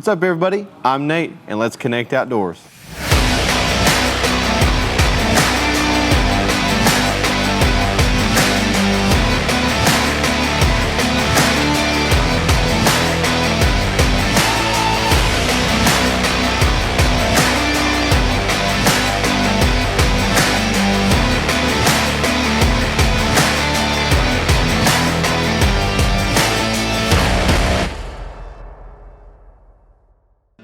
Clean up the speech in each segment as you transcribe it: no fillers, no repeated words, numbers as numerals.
What's up, everybody? I'm Nate, and let's connect outdoors.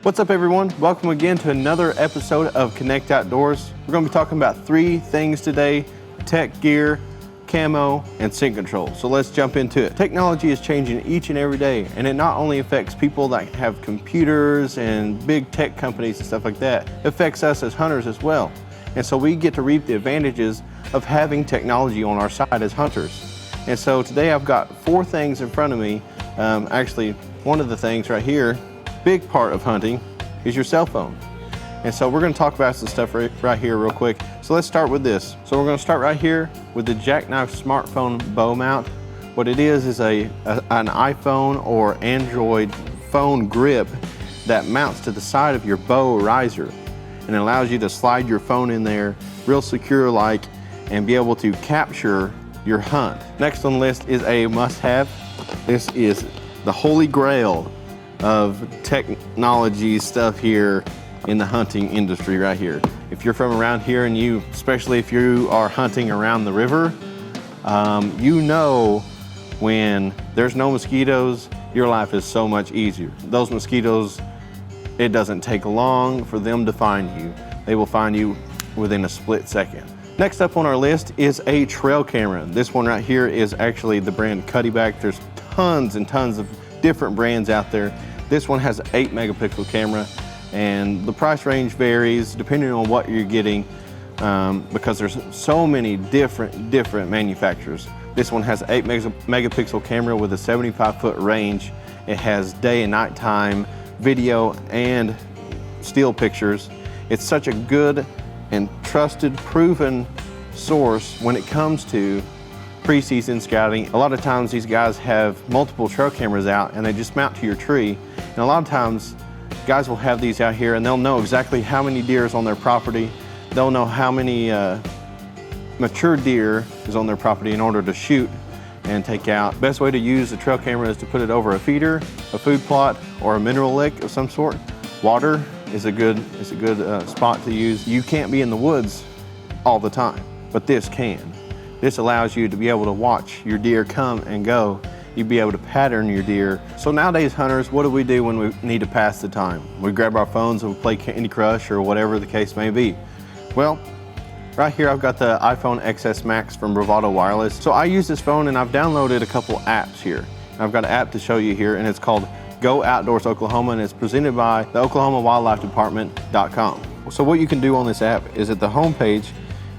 What's up, everyone? Welcome again to another episode of Connect Outdoors. We're going to be talking about three things today: tech gear, camo, and scent control. So let's jump into it. Technology is changing each and every day, and it not only affects people that have computers and big tech companies and stuff like that, it affects us as hunters as well. And so we get to reap the advantages of having technology on our side as hunters. And so today I've got four things in front of me. Actually, one of the things right here, big part of hunting, is your cell phone. And so we're going to talk about some stuff right here real quick. So let's start with this. So we're going to start right here with the Jackknife smartphone bow mount. What it is an iPhone or Android phone grip that mounts to the side of your bow riser, and it allows you to slide your phone in there real secure like and be able to capture your hunt. Next on the list is a must-have. This is the holy grail of technology stuff here in the hunting industry right here. If you're from around here, and especially if you are hunting around the river, you know when there's no mosquitoes, your life is so much easier. Those mosquitoes, it doesn't take long for them to find you. They will find you within a split second. Next up on our list is a trail camera. This one right here is actually the brand Cuddeback. There's tons and tons of different brands out there. This one has an 8 megapixel camera, and the price range varies depending on what you're getting, because there's so many different manufacturers. This one has an 8 megapixel camera with a 75-foot range. It has day and nighttime video and still pictures. It's such a good and trusted, proven source when it comes to pre-season scouting. A lot of times these guys have multiple trail cameras out and they just mount to your tree. And a lot of times guys will have these out here and they'll know exactly how many deer is on their property. They'll know how many mature deer is on their property in order to shoot and take out. Best way to use the trail camera is to put it over a feeder, a food plot, or a mineral lick of some sort. Water is a good spot to use. You can't be in the woods all the time, but this can. This allows you to be able to watch your deer come and go. You'd be able to pattern your deer. So nowadays, hunters, what do we do when we need to pass the time? We grab our phones and we play Candy Crush or whatever the case may be. Well, right here I've got the iPhone XS Max from Bravado Wireless. So I use this phone and I've downloaded a couple apps here. I've got an app to show you here, and it's called Go Outdoors Oklahoma, and it's presented by the Oklahoma Wildlife Department.com. So what you can do on this app is at the home page,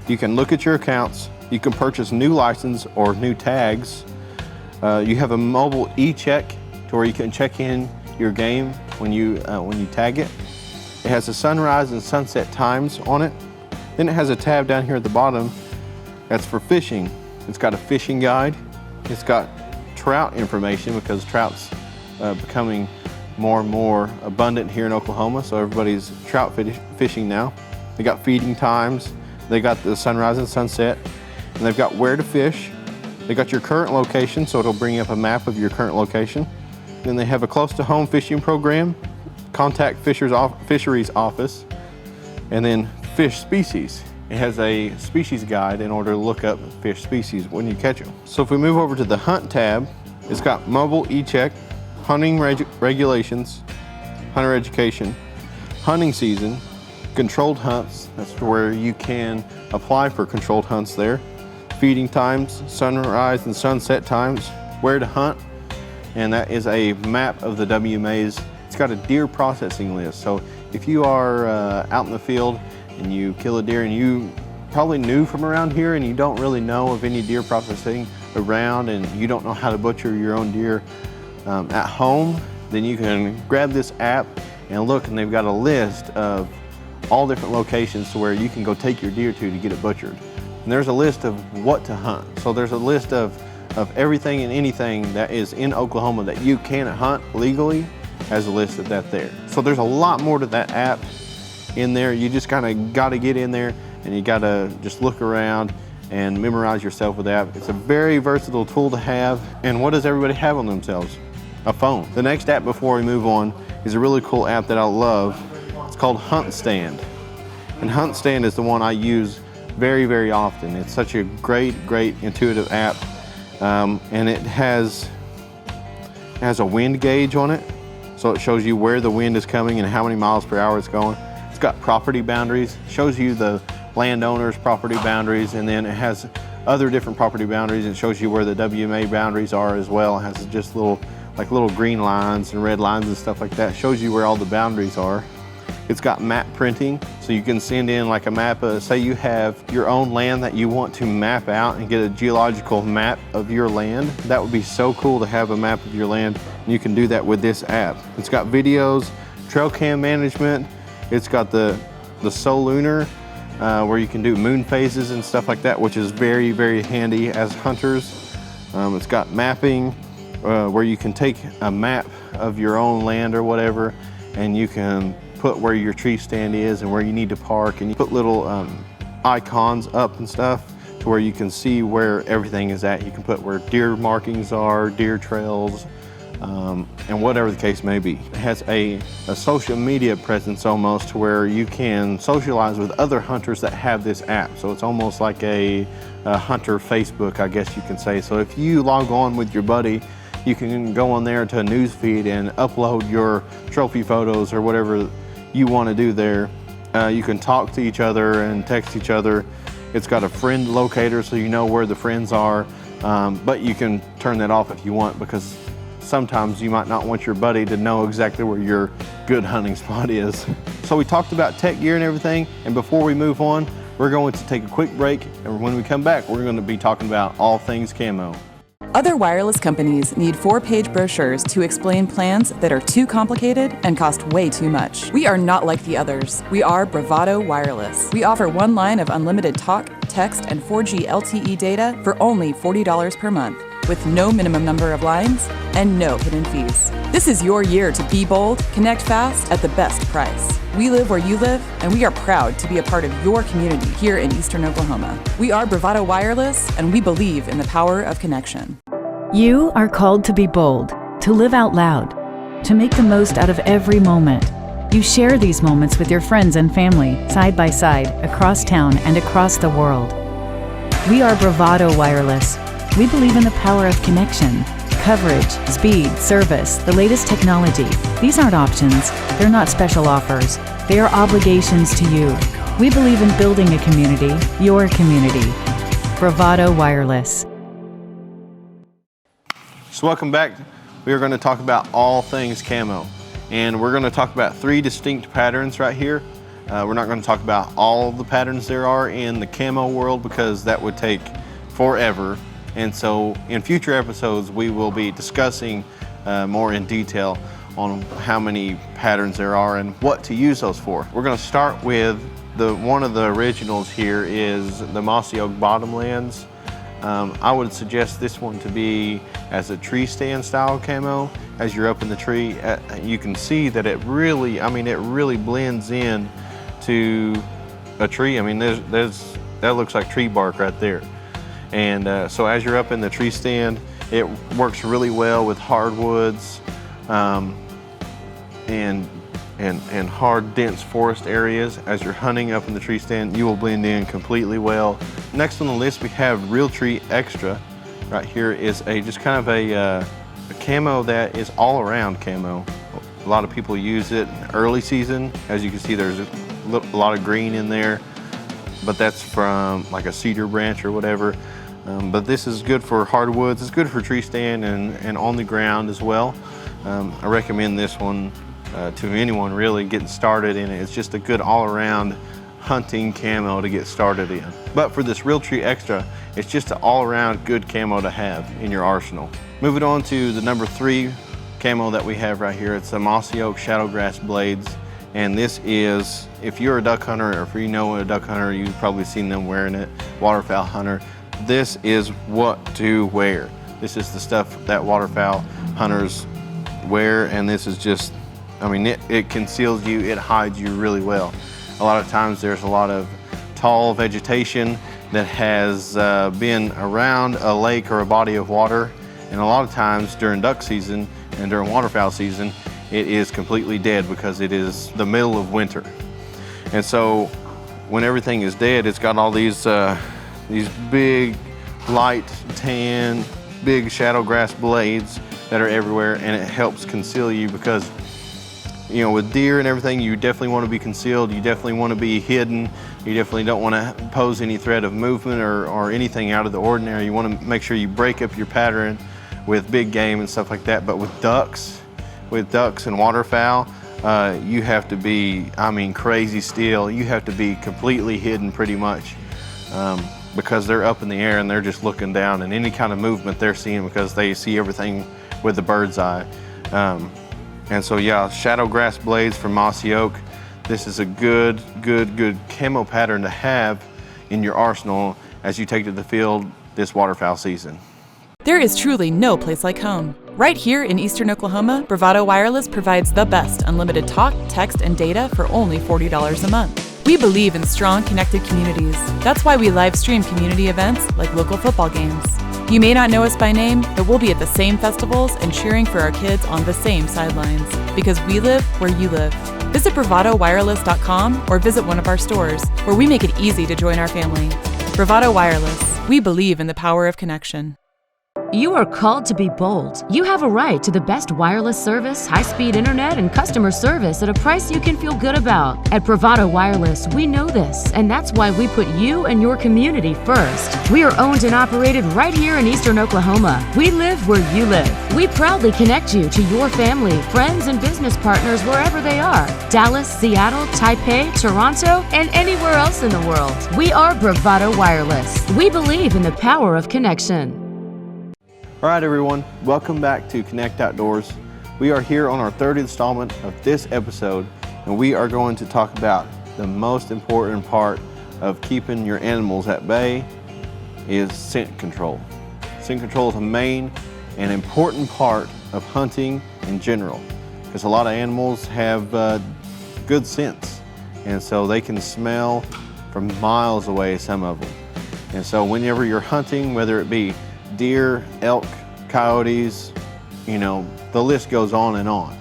you can look at your accounts. You can purchase new license or new tags. You have a mobile e-check to where you can check in your game when you tag it. It has the sunrise and sunset times on it. Then it has a tab down here at the bottom that's for fishing. It's got a fishing guide. It's got trout information because trout's becoming more and more abundant here in Oklahoma, so everybody's trout fishing now. They got feeding times. They got the sunrise and sunset. And they've got where to fish. They got your current location, so it'll bring up a map of your current location. Then they have a close to home fishing program, contact fisheries office, and then fish species. It has a species guide in order to look up fish species when you catch them. So if we move over to the hunt tab, it's got mobile e-check, hunting regulations, hunter education, hunting season, controlled hunts. That's where you can apply for controlled hunts there. Feeding times, sunrise and sunset times, where to hunt, and that is a map of the WMAs. It's got a deer processing list. So if you are out in the field and you kill a deer and you probably new from around here and you don't really know of any deer processing around and you don't know how to butcher your own deer at home, then you can grab this app and look, and they've got a list of all different locations to where you can go take your deer to get it butchered. And there's a list of what to hunt. So there's a list of everything and anything that is in Oklahoma that you can hunt legally has a list of that there. So there's a lot more to that app in there. You just kind of got to get in there and you got to just look around and memorize yourself with the app. It's a very versatile tool to have. And what does everybody have on themselves? A phone. The next app before we move on is a really cool app that I love. It's called HuntStand. And HuntStand is the one I use very, very often. It's such a great intuitive app. And it has a wind gauge on it. So it shows you where the wind is coming and how many miles per hour it's going. It's got property boundaries, shows you the landowner's property boundaries, and then it has other different property boundaries. It shows you where the WMA boundaries are as well. It has just little green lines and red lines and stuff like that. It shows you where all the boundaries are. It's got map printing, so you can send in like a map. Say you have your own land that you want to map out and get a geological map of your land. That would be so cool to have a map of your land. And you can do that with this app. It's got videos, trail cam management. It's got the Solunar, where you can do moon phases and stuff like that, which is very, very handy as hunters. It's got mapping, where you can take a map of your own land or whatever, and you can put where your tree stand is and where you need to park, and you put little icons up and stuff to where you can see where everything is at. You can put where deer markings are, deer trails, and whatever the case may be. It has a social media presence almost, to where you can socialize with other hunters that have this app. So it's almost like a hunter Facebook, I guess you can say. So if you log on with your buddy, you can go on there to a news feed and upload your trophy photos or whatever you want to do there. You can talk to each other and text each other. It's got a friend locator, so you know where the friends are, but you can turn that off if you want, because sometimes you might not want your buddy to know exactly where your good hunting spot is. So we talked about tech gear and everything, and before we move on, we're going to take a quick break, and when we come back, we're going to be talking about all things camo. Other wireless companies need 4-page brochures to explain plans that are too complicated and cost way too much. We are not like the others. We are Bravado Wireless. We offer one line of unlimited talk, text, and 4G LTE data for only $40 per month, with no minimum number of lines and no hidden fees. This is your year to be bold, connect fast at the best price. We live where you live, and we are proud to be a part of your community here in Eastern Oklahoma. We are Bravado Wireless, and we believe in the power of connection. You are called to be bold, to live out loud, to make the most out of every moment. You share these moments with your friends and family, side by side, across town and across the world. We are Bravado Wireless. We believe in the power of connection, coverage, speed, service, the latest technology. These aren't options. They're not special offers. They are obligations to you. We believe in building a community, your community. Bravado Wireless. So welcome back. We are going to talk about all things camo, and we're going to talk about 3 distinct patterns right here. We're not going to talk about all the patterns there are in the camo world, because that would take forever. And so in future episodes, we will be discussing more in detail on how many patterns there are and what to use those for. We're going to start with one of the originals here is the Mossy Oak Bottomlands. I would suggest this one to be as a tree stand style camo. As you're up in the tree, you can see that it really blends in to a tree. I mean, that looks like tree bark right there. And so as you're up in the tree stand, it works really well with hardwoods and hard, dense forest areas. As you're hunting up in the tree stand, you will blend in completely well. Next on the list, we have Realtree Extra. Right here is just kind of a camo that is all around camo. A lot of people use it early season. As you can see, there's a lot of green in there, but that's from like a cedar branch or whatever. But this is good for hardwoods. It's good for tree stand and on the ground as well. I recommend this one to anyone really getting started in it. It's just a good all-around hunting camo to get started in. But for this Realtree Extra, it's just an all-around good camo to have in your arsenal. Moving on to the number 3 camo that we have right here. It's the Mossy Oak Shadowgrass Blades. And this is, if you're a duck hunter or if you know a duck hunter, you've probably seen them wearing it, waterfowl hunter, this is what to wear. This is the stuff that waterfowl hunters wear, and this is just, I mean, it conceals you, it hides you really well. A lot of times there's a lot of tall vegetation that has been around a lake or a body of water, and a lot of times during duck season and during waterfowl season, it is completely dead because it is the middle of winter. And so when everything is dead, it's got all these big light tan, big shadow grass blades that are everywhere, and it helps conceal you because, you know, with deer and everything, you definitely want to be concealed. You definitely want to be hidden. You definitely don't want to pose any threat of movement or anything out of the ordinary. You want to make sure you break up your pattern with big game and stuff like that. But with ducks and waterfowl, you have to be, I mean, crazy still. You have to be completely hidden pretty much because they're up in the air and they're just looking down, and any kind of movement they're seeing because they see everything with the bird's eye. And so yeah, shadow grass blades from Mossy Oak. This is a good camo pattern to have in your arsenal as you take to the field this waterfowl season. There is truly no place like home. Right here in Eastern Oklahoma, Bravado Wireless provides the best unlimited talk, text, and data for only $40 a month. We believe in strong, connected communities. That's why we live stream community events like local football games. You may not know us by name, but we'll be at the same festivals and cheering for our kids on the same sidelines, because we live where you live. Visit bravadowireless.com or visit one of our stores, where we make it easy to join our family. Bravado Wireless. We believe in the power of connection. You are called to be bold. You have a right to the best wireless service, high-speed internet, and customer service at a price you can feel good about. At Bravado Wireless, we know this, and that's why we put you and your community first. We are owned and operated right here in Eastern Oklahoma. We live where you live. We proudly connect you to your family, friends, and business partners wherever they are. Dallas, Seattle, Taipei, Toronto, and anywhere else in the world. We are Bravado Wireless. We believe in the power of connection. All right, everyone, welcome back to Connect Outdoors. We are here on our third installment of this episode, and we are going to talk about the most important part of keeping your animals at bay is scent control. Scent control is a main and important part of hunting in general, because a lot of animals have good scents, and so they can smell from miles away, some of them. And so whenever you're hunting, whether it be deer, elk, coyotes, you know, the list goes on and on.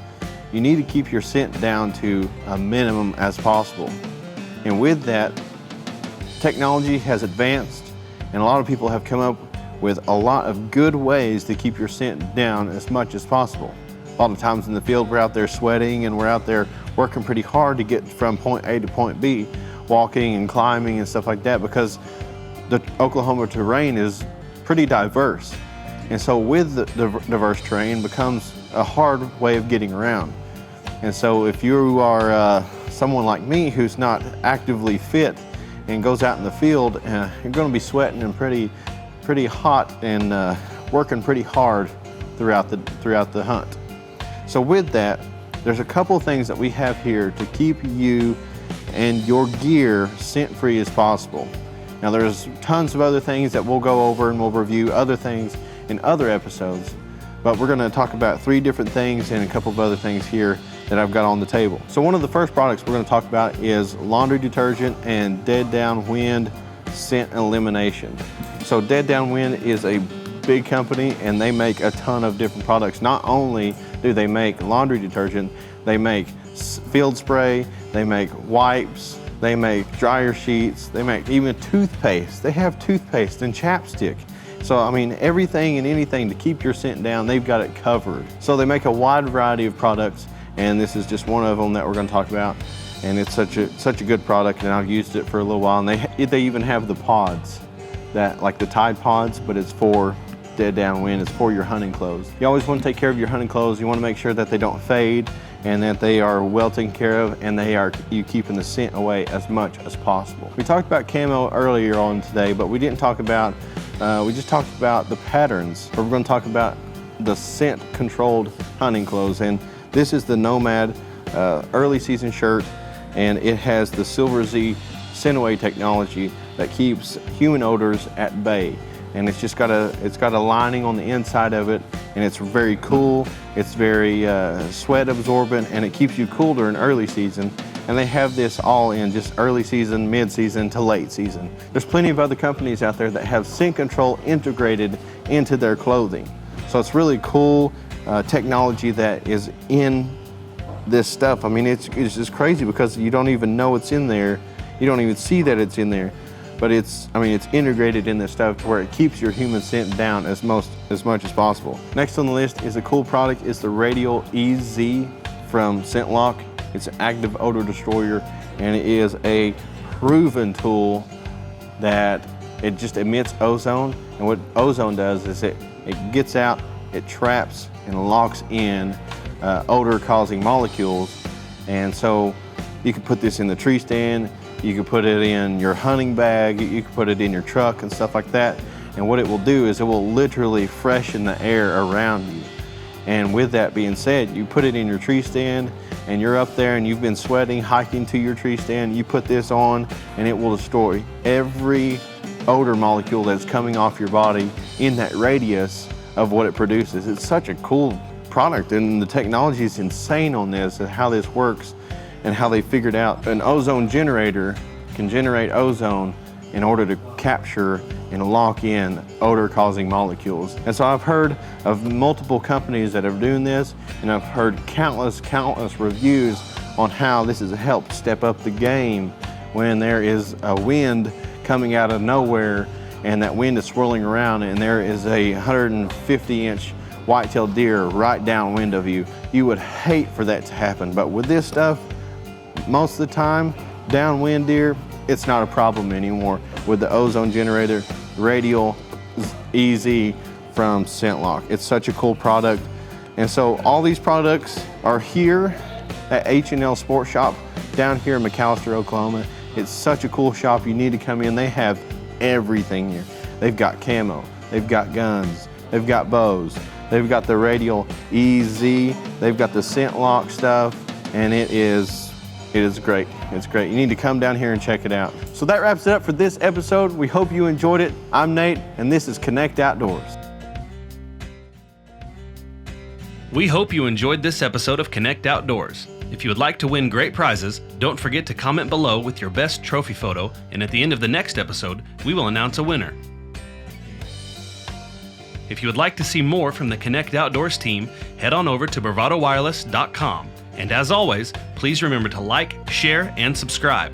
You need to keep your scent down to a minimum as possible. And with that, technology has advanced, and a lot of people have come up with a lot of good ways to keep your scent down as much as possible. A lot of times in the field, we're out there sweating and we're out there working pretty hard to get from point A to point B, walking and climbing and stuff like that, because the Oklahoma terrain is pretty diverse. And so with the diverse terrain becomes a hard way of getting around. And so if you are someone like me who's not actively fit and goes out in the field, you're going to be sweating and pretty hot and working pretty hard throughout the hunt. So with that, there's a couple things that we have here to keep you and your gear scent-free as possible. Now there's tons of other things that we'll go over, and we'll review other things in other episodes, but we're going to talk about 3 different things and a couple of other things here that I've got on the table. So one of the first products we're going to talk about is laundry detergent and Dead Downwind scent elimination. So Dead Downwind is a big company, and they make a ton of different products. Not only do they make laundry detergent, they make field spray, they make wipes, they make dryer sheets, they make even toothpaste. They have toothpaste and chapstick. So I mean, everything and anything to keep your scent down, they've got it covered. So they make a wide variety of products, and this is just one of them that we're going to talk about. And it's such a good product, and I've used it for a little while. And they even have the pods, that like the Tide pods, but it's for Dead Downwind. It's for your hunting clothes. You always want to take care of your hunting clothes. You want to make sure that they don't fade, and that they are well taken care of, and you keeping the scent away as much as possible. We talked about camo earlier on today, but we didn't talk about, we just talked about the patterns. We're going to talk about the scent controlled hunting clothes, and this is the Nomad early season shirt, and it has the Silver Z Scent-Away technology that keeps human odors at bay. And it's got a lining on the inside of it and it's very cool. It's very sweat absorbent, and it keeps you cool during early season. And they have this all in just early season, mid-season to late season. There's plenty of other companies out there that have scent control integrated into their clothing. So it's really cool technology that is in this stuff. I mean, it's just crazy because you don't even know it's in there. You don't even see that it's in there. But it's integrated in this stuff to where it keeps your human scent down as much as possible. Next on the list is a cool product. It's the Radial EZ from ScentLok. It's an active odor destroyer, and it is a proven tool that it just emits ozone. And what ozone does is it gets out, it traps and locks in odor-causing molecules. And so you can put this in the tree stand, you can put it in your hunting bag, you can put it in your truck and stuff like that. And what it will do is it will literally freshen the air around you. And with that being said, you put it in your tree stand and you're up there and you've been sweating, hiking to your tree stand, you put this on and it will destroy every odor molecule that's coming off your body in that radius of what it produces. It's such a cool product, and the technology is insane on this and how this works and how they figured out an ozone generator can generate ozone in order to capture and lock in odor-causing molecules. And so I've heard of multiple companies that are doing this, and I've heard countless reviews on how this has helped step up the game when there is a wind coming out of nowhere and that wind is swirling around and there is a 150-inch white-tailed deer right downwind of you. You would hate for that to happen, but with this stuff, most of the time, downwind deer, it's not a problem anymore with the ozone generator, Radial EZ from ScentLok. It's such a cool product. And so all these products are here at H&L Sports Shop down here in McAlester, Oklahoma. It's such a cool shop. You need to come in. They have everything here. They've got camo, they've got guns, they've got bows, they've got the Radial EZ, they've got the ScentLok stuff, and it is great. It's great. You need to come down here and check it out. So that wraps it up for this episode. We hope you enjoyed it. I'm Nate, and this is Connect Outdoors. We hope you enjoyed this episode of Connect Outdoors. If you would like to win great prizes, don't forget to comment below with your best trophy photo, and at the end of the next episode, we will announce a winner. If you would like to see more from the Connect Outdoors team, head on over to bravadowireless.com. And as always, please remember to like, share, and subscribe.